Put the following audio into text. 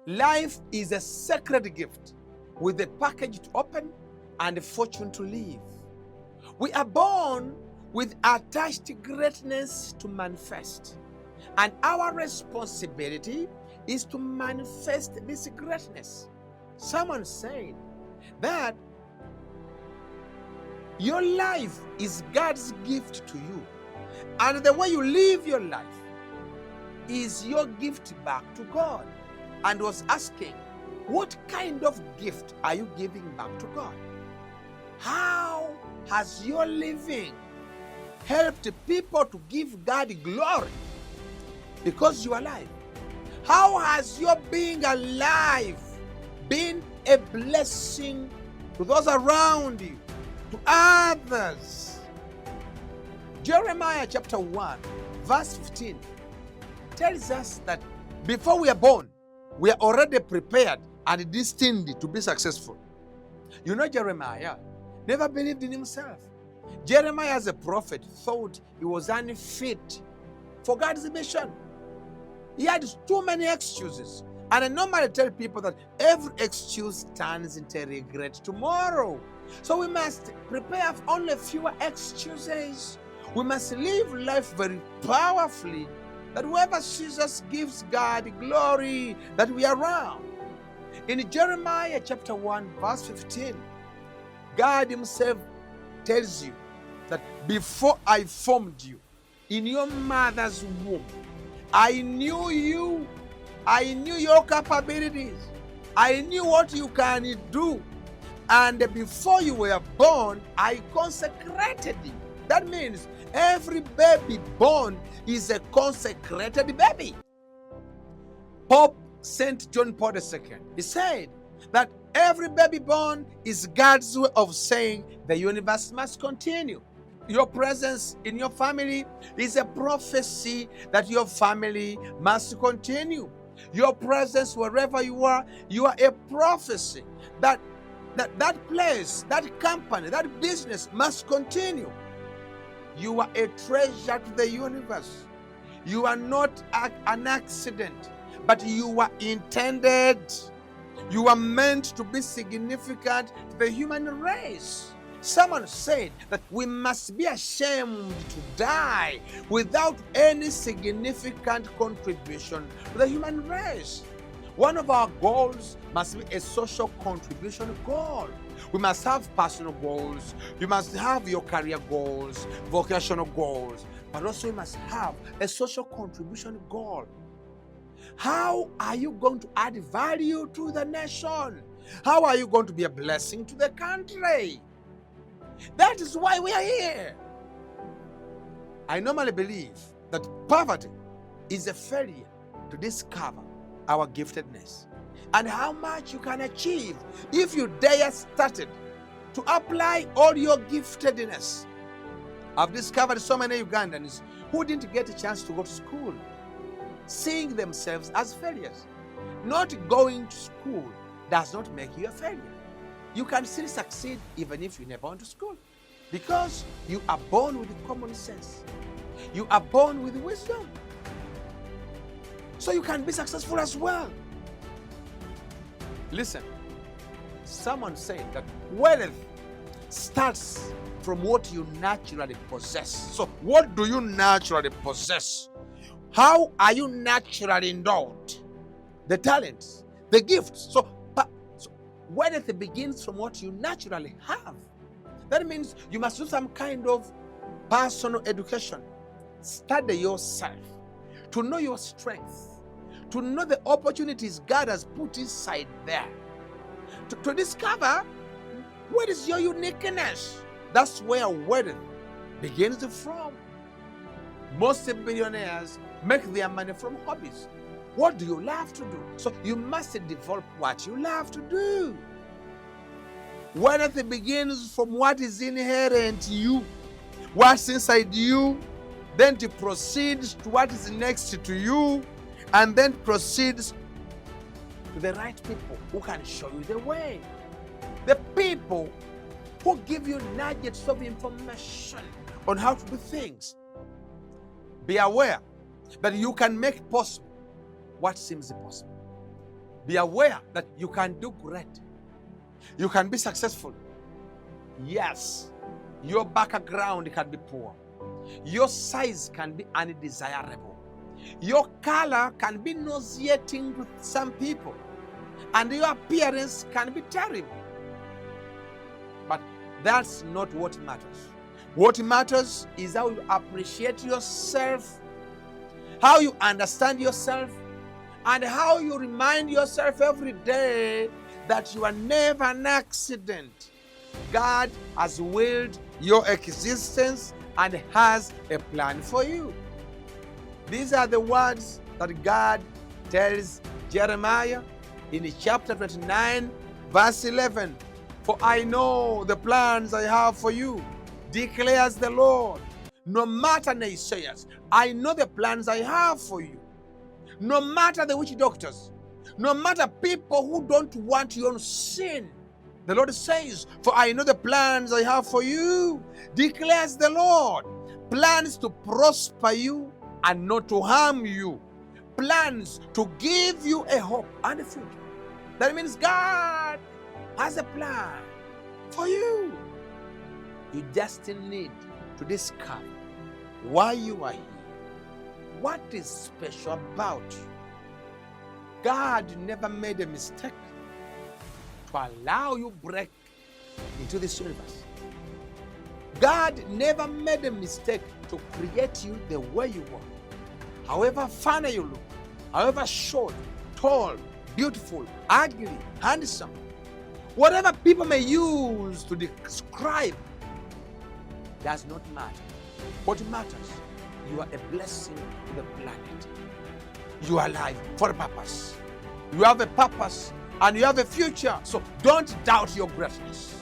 Life is a sacred gift with a package to open and a fortune to live. We are born with attached greatness to manifest, and our responsibility is to manifest this greatness. Someone said that your life is God's gift to you, and the way you live your life is your gift back to God. And was asking, what kind of gift are you giving back to God? How has your living helped people to give God glory because you are alive? How has your being alive been a blessing to those around you, to others? Jeremiah chapter 1, verse 15 tells us that before we are born, we are already prepared and destined to be successful. You know, Jeremiah never believed in himself. Jeremiah, as a prophet, thought he was unfit for God's mission. He had too many excuses. And I normally tell people that every excuse turns into regret tomorrow. So we must prepare for only fewer excuses. We must live life very powerfully, that whoever sees us gives God glory, that we are around. In Jeremiah chapter 1, verse 15, God himself tells you that before I formed you in your mother's womb, I knew you. I knew your capabilities. I knew what you can do. And before you were born, I consecrated you. That means every baby born is a consecrated baby. Pope St. John Paul II, he said that every baby born is God's way of saying the universe must continue. Your presence in your family is a prophecy that your family must continue. Your presence wherever you are a prophecy that place, that company, that business must continue. You are a treasure to the universe. You are not an accident, but you are intended. You are meant to be significant to the human race. Someone said that we must be ashamed to die without any significant contribution to the human race. One of our goals must be a social contribution goal. We must have personal goals. You must have your career goals, vocational goals, but also you must have a social contribution goal. How are you going to add value to the nation? How are you going to be a blessing to the country? That is why we are here. I normally believe that poverty is a failure to discover our giftedness and how much you can achieve if you dare started to apply all your giftedness. I've discovered so many Ugandans who didn't get a chance to go to school, seeing themselves as failures. Not going to school does not make you a failure. You can still succeed even if you never went to school, because you are born with common sense. You are born with wisdom. So you can be successful as well. Listen, someone said that wealth starts from what you naturally possess. So what do you naturally possess? How are you naturally endowed? The talents, the gifts. So wealth begins from what you naturally have. That means you must do some kind of personal education. Study yourself to know your strengths, to know the opportunities God has put inside there, to discover what is your uniqueness. That's where wealth begins from. Most billionaires make their money from hobbies. What do you love to do? So you must develop what you love to do. Wealth begins from what is inherent in you, what's inside you, then to proceed to what is next to you, and then proceeds to the right people who can show you the way. The people who give you nuggets of information on how to do things. Be aware that you can make possible what seems impossible. Be aware that you can do great. You can be successful. Yes, your background can be poor. Your size can be undesirable. Your color can be nauseating to some people. And your appearance can be terrible. But that's not what matters. What matters is how you appreciate yourself, how you understand yourself, and how you remind yourself every day that you are never an accident. God has willed your existence and has a plan for you. These are the words that God tells Jeremiah in chapter 29, verse 11. For I know the plans I have for you, declares the Lord. No matter naysayers, I know the plans I have for you. No matter the witch doctors, no matter people who don't want you on sin, the Lord says, for I know the plans I have for you, declares the Lord. Plans to prosper you and not to harm you. Plans to give you a hope and a future. That means God has a plan for you. You just need to discover why you are here. What is special about you? God never made a mistake to allow you break into this universe. God never made a mistake to create you the way you are. However funny you look, however short, tall, beautiful, ugly, handsome, whatever people may use to describe does not matter. What matters, you are a blessing to the planet. You are alive for a purpose. You have a purpose and you have a future. So don't doubt your greatness.